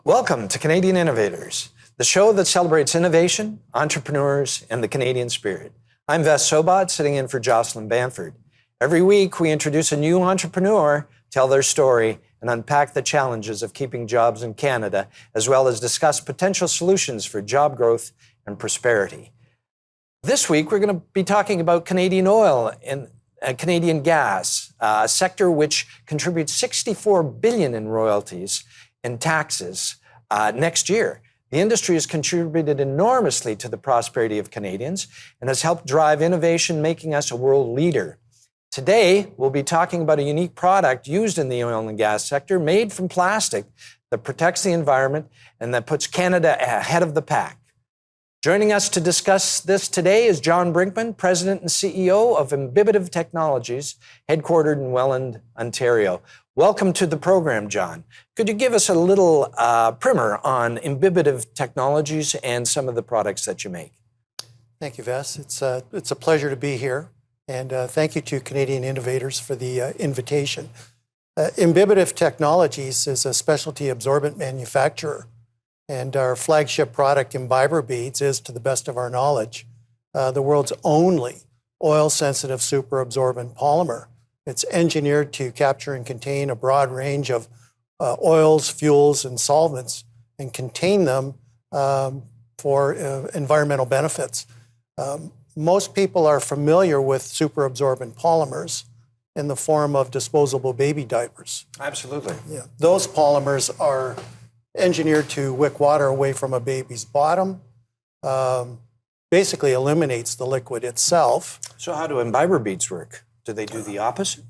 Welcome to Canadian Innovators, the show that celebrates innovation, entrepreneurs, and the Canadian spirit. I'm Ves Sobot, sitting in for Jocelyn Bamford. Every week, we introduce a new entrepreneur, tell their story, and unpack the challenges of keeping jobs in Canada, as well as discuss potential solutions for job growth and prosperity. This week, we're going to be talking about Canadian oil and Canadian gas, a sector which contributes $64 billion in royalties and taxes next year. The industry has contributed enormously to the prosperity of Canadians and has helped drive innovation, making us a world leader. Today, we'll be talking about a unique product used in the oil and gas sector, made from plastic, that protects the environment and that puts Canada ahead of the pack. Joining us to discuss this today is John Brinkman, President and CEO of Imbibitive Technologies, headquartered in Welland, Ontario. Welcome to the program, John. Could you give us a little primer on Imbibitive Technologies and some of the products that you make? Thank you, Ves. It's a pleasure to be here, and thank you to Canadian Innovators for the invitation. Imbibitive Technologies is a specialty absorbent manufacturer, and our flagship product, Imbiber Beads, is, to the best of our knowledge, the world's only oil-sensitive superabsorbent polymer. It's engineered to capture and contain a broad range of oils, fuels, and solvents, and contain them for environmental benefits. Most people are familiar with superabsorbent polymers in the form of disposable baby diapers. Absolutely. Yeah. Those polymers are engineered to wick water away from a baby's bottom, basically eliminates the liquid itself. So how do Imbiber Beads work? Do they do the opposite?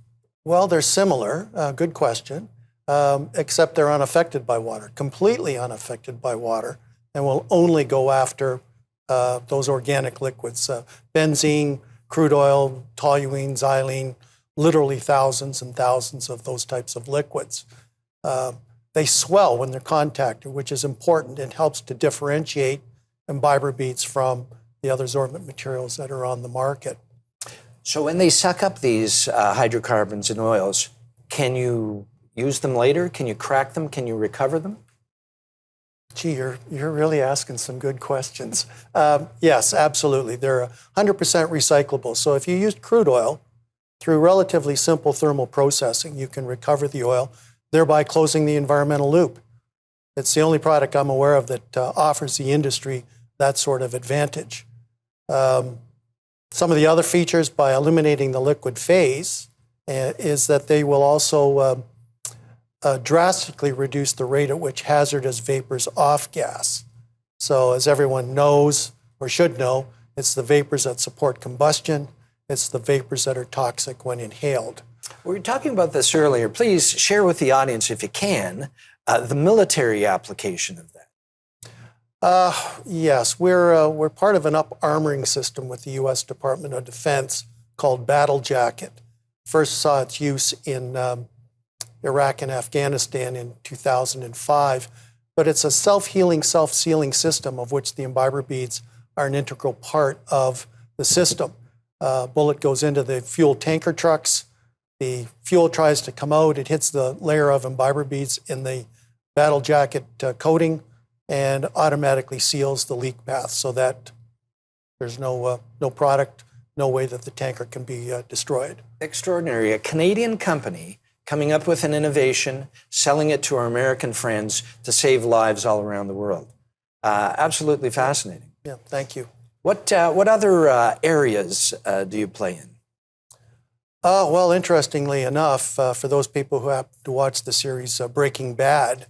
Well, they're similar. Good question. Except they're unaffected by water, completely unaffected by water, and will only go after those organic liquids, benzene, crude oil, toluene, xylene, literally thousands and thousands of those types of liquids. They swell when they're contacted, which is important and helps to differentiate Imbiber Beads from the other sorbent materials that are on the market. So when they suck up these hydrocarbons and oils, can you use them later? Can you crack them? Can you recover them? Gee, you're really asking some good questions. Yes, absolutely. They're 100% recyclable. So if you used crude oil, through relatively simple thermal processing, you can recover the oil, thereby closing the environmental loop. It's the only product I'm aware of that offers the industry that sort of advantage. Some of the other features, by eliminating the liquid phase, is that they will also drastically reduce the rate at which hazardous vapors off-gas. So as everyone knows, or should know, it's the vapors that support combustion. It's the vapors that are toxic when inhaled. We were talking about this earlier. Please share with the audience, if you can, the military application of that. Yes, we're part of an up-armoring system with the U.S. Department of Defense called Battle Jacket. First saw its use in Iraq and Afghanistan in 2005, but it's a self-healing, self-sealing system of which the Imbiber Beads are an integral part of the system. Bullet goes into the fuel tanker trucks. The fuel tries to come out. It hits the layer of Imbiber Beads in the Battle Jacket coating and automatically seals the leak path so that there's no product, no way that the tanker can be destroyed. Extraordinary. A Canadian company coming up with an innovation, selling it to our American friends to save lives all around the world. Absolutely fascinating. Yeah, thank you. What other areas do you play in? Well, interestingly enough, for those people who happen to watch the series Breaking Bad,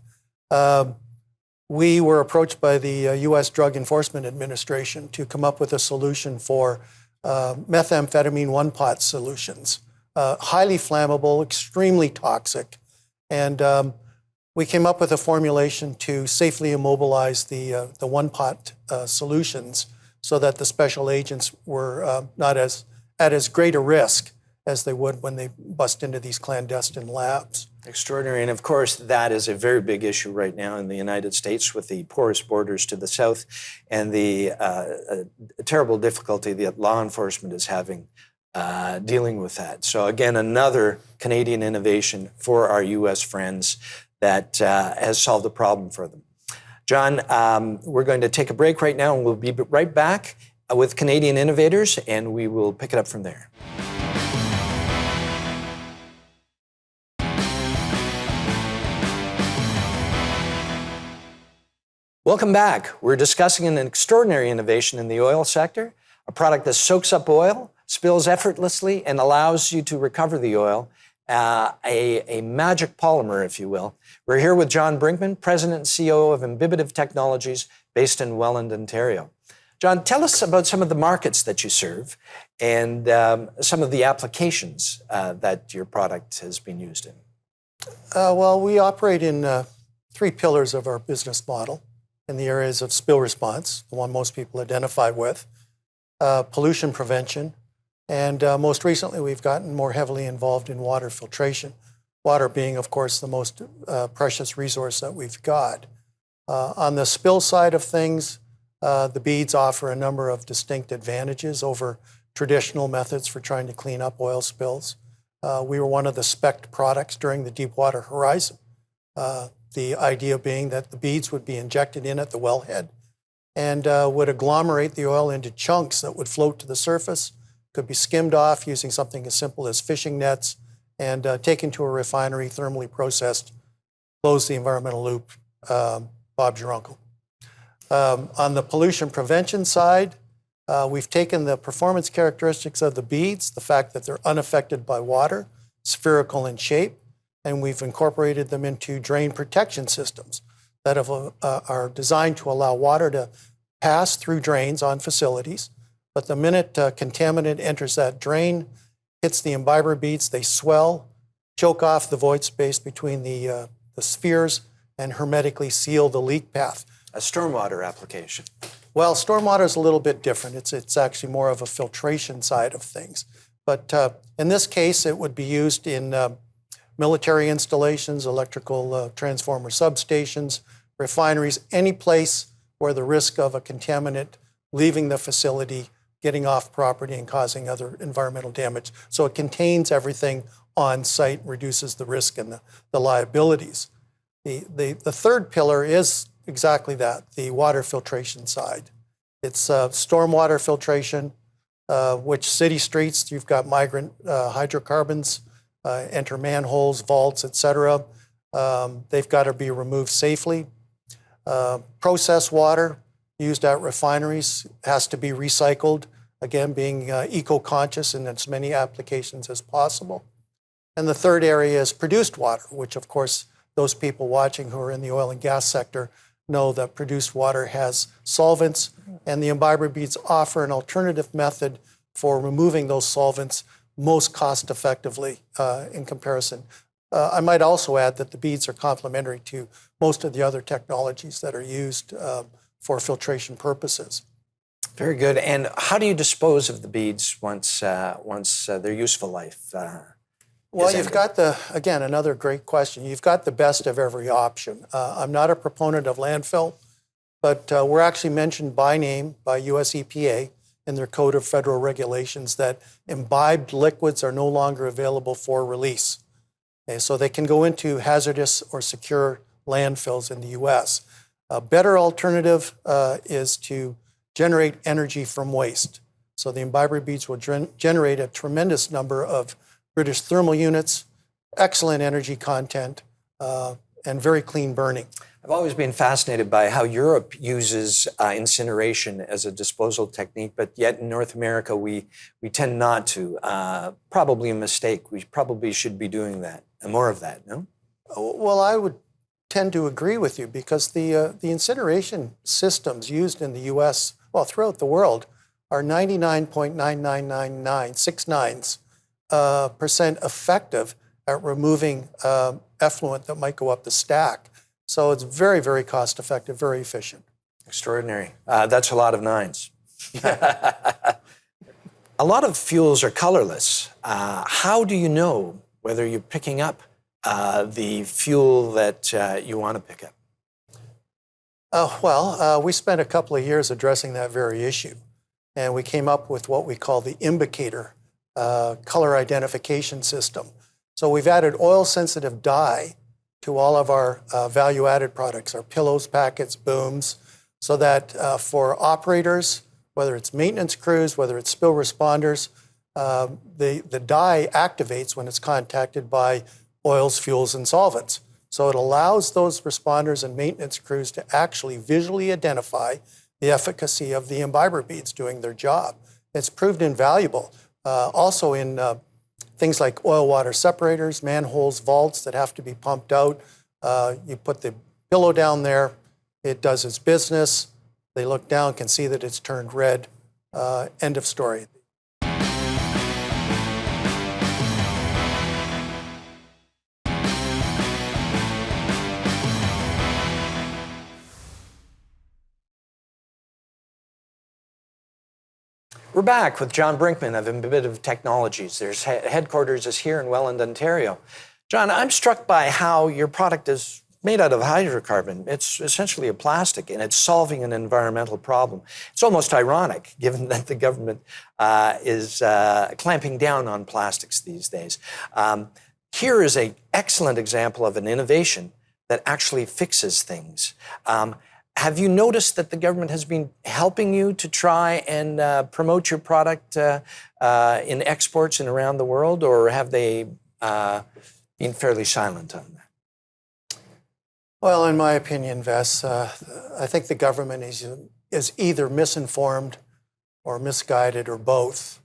we were approached by the U.S. Drug Enforcement Administration to come up with a solution for methamphetamine one-pot solutions. Highly flammable, extremely toxic. And we came up with a formulation to safely immobilize the one-pot solutions so that the special agents were not at as great a risk as they would when they bust into these clandestine labs. Extraordinary. And of course, that is a very big issue right now in the United States with the porous borders to the south and the terrible difficulty that law enforcement is having dealing with that. So again, another Canadian innovation for our U.S. friends that has solved the problem for them. John, we're going to take a break right now, and we'll be right back with Canadian innovators, and we will pick it up from there. Welcome back. We're discussing an extraordinary innovation in the oil sector, a product that soaks up oil, spills effortlessly, and allows you to recover the oil, a magic polymer, if you will. We're here with John Brinkman, President and CEO of Imbibitive Technologies, based in Welland, Ontario. John, tell us about some of the markets that you serve and some of the applications that your product has been used in. Well, we operate in 3 pillars of our business model in the areas of spill response, the one most people identify with, pollution prevention, and most recently we've gotten more heavily involved in water filtration, water being, of course, the most precious resource that we've got. On the spill side of things, the beads offer a number of distinct advantages over traditional methods for trying to clean up oil spills. We were one of the spec'd products during the Deepwater Horizon. The idea being that the beads would be injected in at the wellhead and would agglomerate the oil into chunks that would float to the surface, could be skimmed off using something as simple as fishing nets, and taken to a refinery, thermally processed, close the environmental loop, Bob's your uncle. On the pollution prevention side, we've taken the performance characteristics of the beads, the fact that they're unaffected by water, spherical in shape, and we've incorporated them into drain protection systems that are designed to allow water to pass through drains on facilities. But the minute contaminant enters that drain, hits the imbiber beads, they swell, choke off the void space between the spheres, and hermetically seal the leak path. A stormwater application. Well, stormwater is a little bit different. It's actually more of a filtration side of things. But in this case, it would be used in military installations, electrical transformer substations, refineries, any place where the risk of a contaminant leaving the facility, getting off property, and causing other environmental damage. So it contains everything on site, reduces the risk and the liabilities. The third pillar is exactly that, the water filtration side. It's stormwater filtration, which city streets, you've got migrant hydrocarbons, enter manholes, vaults, etc. They've got to be removed safely. Processed water used at refineries has to be recycled, again, being eco-conscious in as many applications as possible. And the third area is produced water, which, of course, those people watching who are in the oil and gas sector know that produced water has solvents, and the imbiber beads offer an alternative method for removing those solvents most cost effectively in comparison. I might also add that the beads are complementary to most of the other technologies that are used for filtration purposes. Very good. And how do you dispose of the beads once their useful life? Well, you've got again, another great question. You've got the best of every option. I'm not a proponent of landfill, but we're actually mentioned by name by US EPA in their Code of Federal Regulations that imbibed liquids are no longer available for release. Okay, so they can go into hazardous or secure landfills in the US. A better alternative is to generate energy from waste. So the imbiber beads will generate a tremendous number of British thermal units, excellent energy content, and very clean burning. I've always been fascinated by how Europe uses incineration as a disposal technique, but yet in North America we tend not to. Probably a mistake. We probably should be doing that, and more of that, no? Well, I would tend to agree with you because the incineration systems used in the U.S., well, throughout the world, are 99.9999% effective at removing effluent that might go up the stack. So it's very, very cost effective, very efficient. Extraordinary. That's a lot of nines. A lot of fuels are colorless. How do you know whether you're picking up the fuel that you want to pick up? We spent a couple of years addressing that very issue. And we came up with what we call the Imbicator color identification system. So we've added oil-sensitive dye to all of our value-added products, our pillows, packets, booms, so that for operators, whether it's maintenance crews, whether it's spill responders, the dye activates when it's contacted by oils, fuels, and solvents. So it allows those responders and maintenance crews to actually visually identify the efficacy of the Imbiber beads doing their job. It's proved invaluable. Also in things like oil-water separators, manholes, vaults that have to be pumped out. You put the pillow down there, it does its business. They look down, can see that it's turned red. End of story. We're back with John Brinkman of Imbibitive Technologies. Their headquarters is here in Welland, Ontario. John, I'm struck by how your product is made out of hydrocarbon. It's essentially a plastic, and it's solving an environmental problem. It's almost ironic, given that the government is clamping down on plastics these days. Here is an excellent example of an innovation that actually fixes things. Have you noticed that the government has been helping you to try and promote your product in exports and around the world, or have they been fairly silent on that? Well, in my opinion, Ves, I think the government is either misinformed or misguided or both.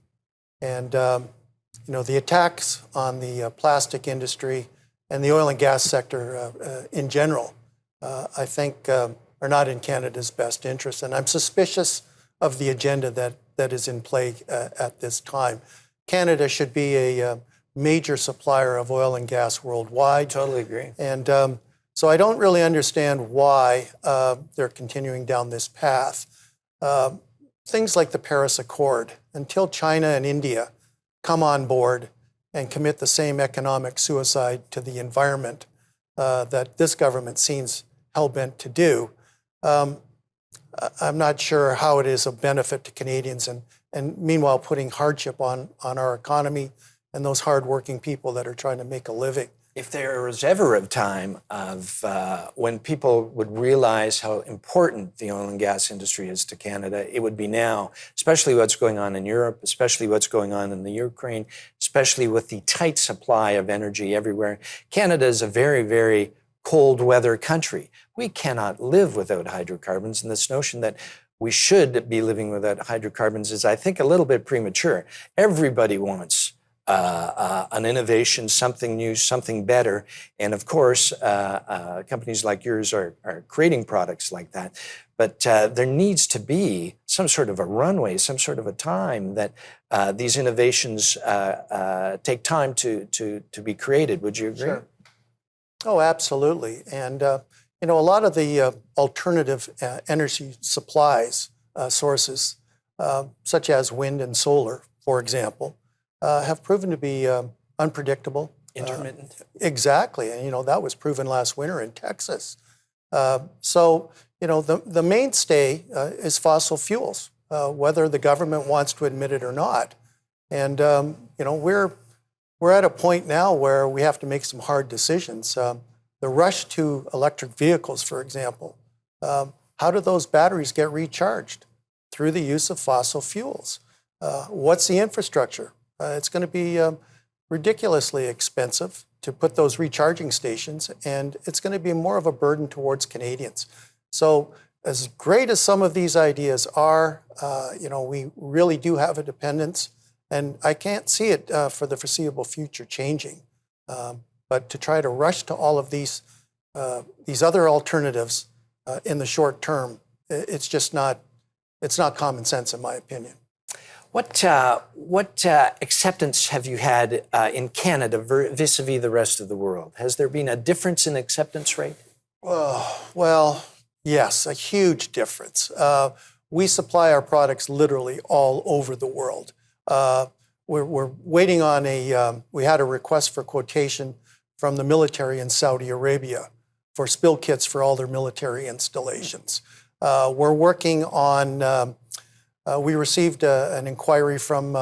And the attacks on the plastic industry and the oil and gas sector in general, I think, are not in Canada's best interest. And I'm suspicious of the agenda that is in play at this time. Canada should be a major supplier of oil and gas worldwide. Totally agree. And so I don't really understand why they're continuing down this path. Things like the Paris Accord, until China and India come on board and commit the same economic suicide to the environment that this government seems hell-bent to do, I'm not sure how it is a benefit to Canadians and meanwhile putting hardship on our economy and those hardworking people that are trying to make a living. If there was ever a time of when people would realize how important the oil and gas industry is to Canada, it would be now, especially what's going on in Europe, especially what's going on in the Ukraine, especially with the tight supply of energy everywhere. Canada is a very, very cold weather country. We cannot live without hydrocarbons, and this notion that we should be living without hydrocarbons is, I think, a little bit premature. Everybody wants an innovation, something new, something better, and of course, companies like yours are creating products like that. But there needs to be some sort of a runway, some sort of a time that these innovations take time to be created. Would you agree? Sure. Oh, absolutely. And, a lot of the alternative energy supplies sources, such as wind and solar, for example, have proven to be unpredictable. Intermittent. Exactly. And, that was proven last winter in Texas. So, the mainstay is fossil fuels, whether the government wants to admit it or not. And, we're at a point now where we have to make some hard decisions. The rush to electric vehicles, for example, how do those batteries get recharged? Through the use of fossil fuels. What's the infrastructure? It's going to be ridiculously expensive to put those recharging stations, and it's going to be more of a burden towards Canadians. So as great as some of these ideas are, we really do have a dependence. And I can't see it for the foreseeable future changing. But to try to rush to all of these other alternatives in the short term, it's just not common sense, in my opinion. What acceptance have you had in Canada vis-a-vis the rest of the world? Has there been a difference in acceptance rate? Well, yes, a huge difference. We supply our products literally all over the world. We're waiting on we had a request for quotation from the military in Saudi Arabia for spill kits for all their military installations. We're working on, we received an inquiry from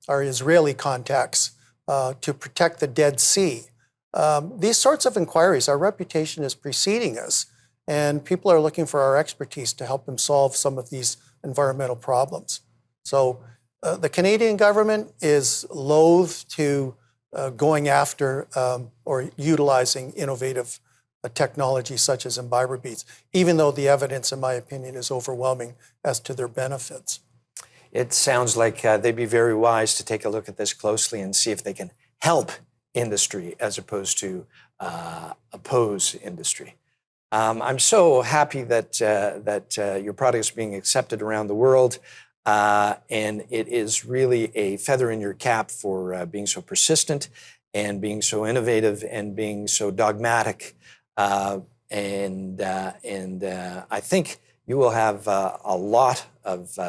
our Israeli contacts to protect the Dead Sea These sorts of inquiries, our reputation is preceding us, and people are looking for our expertise to help them solve some of these environmental problems. So the Canadian government is loath to going after or utilizing innovative technology such as Imbiber Beads, even though the evidence, in my opinion, is overwhelming as to their benefits. It sounds like they'd be very wise to take a look at this closely and see if they can help industry as opposed to oppose industry. I'm so happy that your product is being accepted around the world, and it is really a feather in your cap for being so persistent and being so innovative and being so dogmatic. And I think you will have a lot of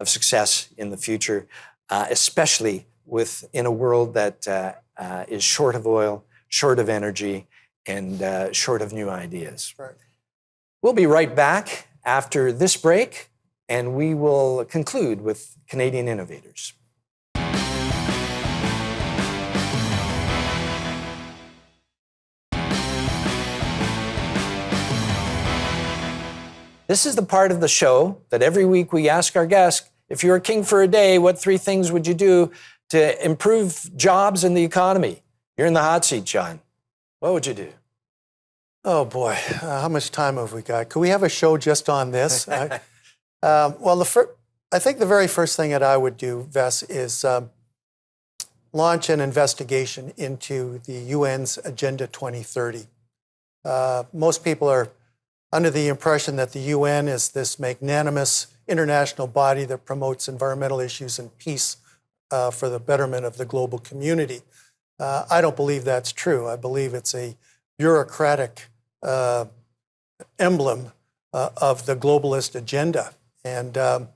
success in the future, especially in a world that is short of oil, short of energy, and short of new ideas. Right. We'll be right back after this break, and we will conclude with Canadian innovators. This is the part of the show that every week we ask our guests, if you were king for a day, what 3 things would you do to improve jobs and the economy? You're in the hot seat, John. What would you do? Oh boy, how much time have we got? Could we have a show just on this? Well, I think the very first thing that I would do, Ves, is launch an investigation into the UN's Agenda 2030. Most people are under the impression that the UN is this magnanimous international body that promotes environmental issues and peace for the betterment of the global community. I don't believe that's true. I believe it's a bureaucratic emblem of the globalist agenda. And I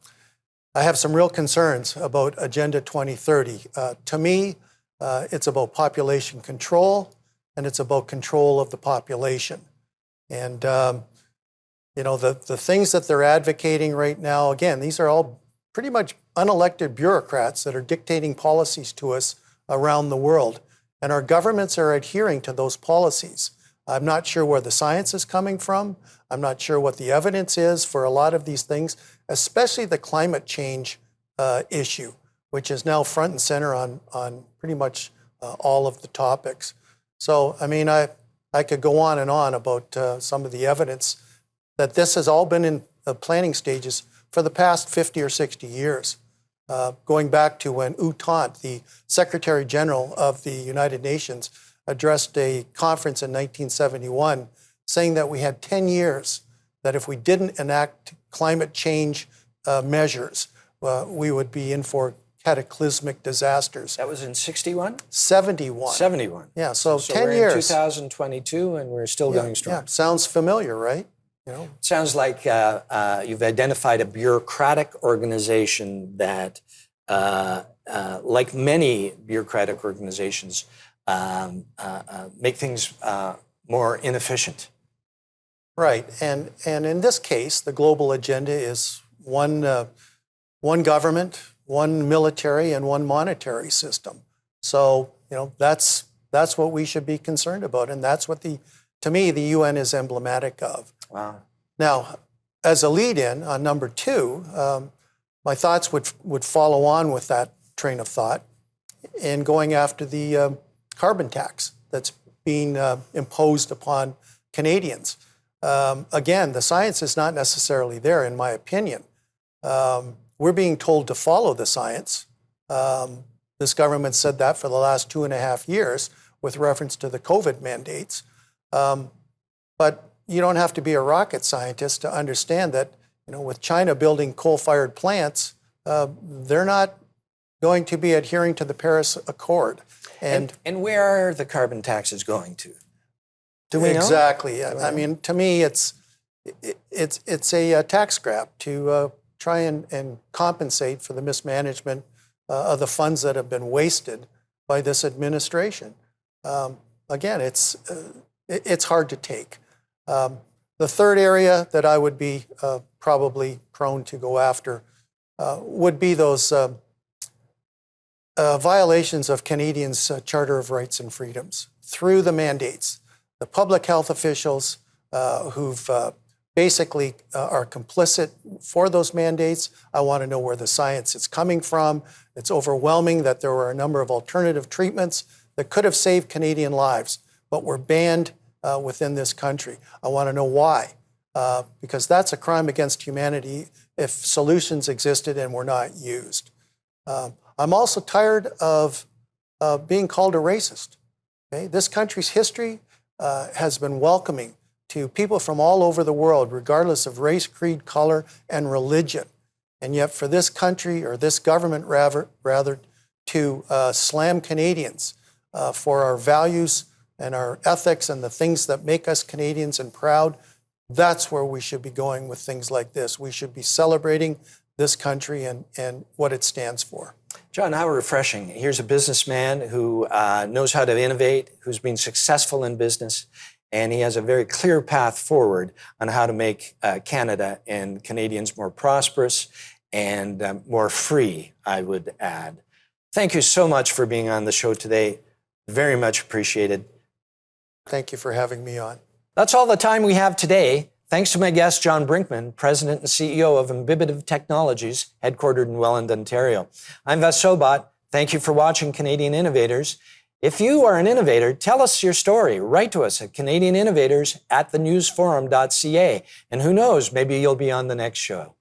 have some real concerns about Agenda 2030. To me, it's about population control, and it's about control of the population. And you know, the things that they're advocating right now, again, these are all pretty much unelected bureaucrats that are dictating policies to us around the world. And our governments are adhering to those policies. I'm not sure where the science is coming from. I'm not sure what the evidence is for a lot of these things, especially the climate change issue, which is now front and center on pretty much all of the topics. So, I mean, I could go on and on about some of the evidence that this has all been in the planning stages for the past 50 or 60 years, going back to when U Thant, the Secretary General of the United Nations, addressed a conference in 1971 saying that we had 10 years, that if we didn't enact climate change measures, we would be in for cataclysmic disasters. That was in 61? 71. 71. Yeah, so 10 we're years. In 2022, and we're still going strong. Yeah, sounds familiar, right? You know? Sounds like you've identified a bureaucratic organization that, like many bureaucratic organizations, make things more inefficient. Right, and in this case, the global agenda is one government, one military, and one monetary system. So, you know, that's what we should be concerned about, and that's what to me, the UN is emblematic of. Wow. Now, as a lead-in on number 2, my thoughts would follow on with that train of thought in going after the carbon tax that's being imposed upon Canadians. Again, the science is not necessarily there, in my opinion. We're being told to follow the science. This government said that for the last 2.5 years with reference to the COVID mandates. But you don't have to be a rocket scientist to understand that, you know, with China building coal-fired plants, they're not going to be adhering to the Paris Accord. And where are the carbon taxes going to? Do we know? Exactly. I mean, to me, it's a tax grab to try and compensate for the mismanagement of the funds that have been wasted by this administration. Again, it's hard to take. The third area that I would be probably prone to go after would be those violations of Canadians' Charter of Rights and Freedoms. through the mandates. The public health officials who've basically are complicit for those mandates. I want to know where the science is coming from. It's overwhelming that there were a number of alternative treatments that could have saved Canadian lives, but were banned within this country. I want to know why, because that's a crime against humanity if solutions existed and were not used. I'm also tired of being called a racist. Okay? This country's history has been welcoming to people from all over the world, regardless of race, creed, color, and religion. And yet for this country, or this government rather, to slam Canadians for our values and our ethics and the things that make us Canadians and proud, that's where we should be going with things like this. We should be celebrating this country and what it stands for. John, how refreshing. Here's a businessman who knows how to innovate, who's been successful in business, and he has a very clear path forward on how to make Canada and Canadians more prosperous and more free, I would add. Thank you so much for being on the show today. Very much appreciated. Thank you for having me on. That's all the time we have today. Thanks to my guest, John Brinkman, President and CEO of Imbibitive Technologies, headquartered in Welland, Ontario. I'm Ves Sobot. Thank you for watching Canadian Innovators. If you are an innovator, tell us your story. Write to us at CanadianInnovators@thenewsforum.ca. And who knows, maybe you'll be on the next show.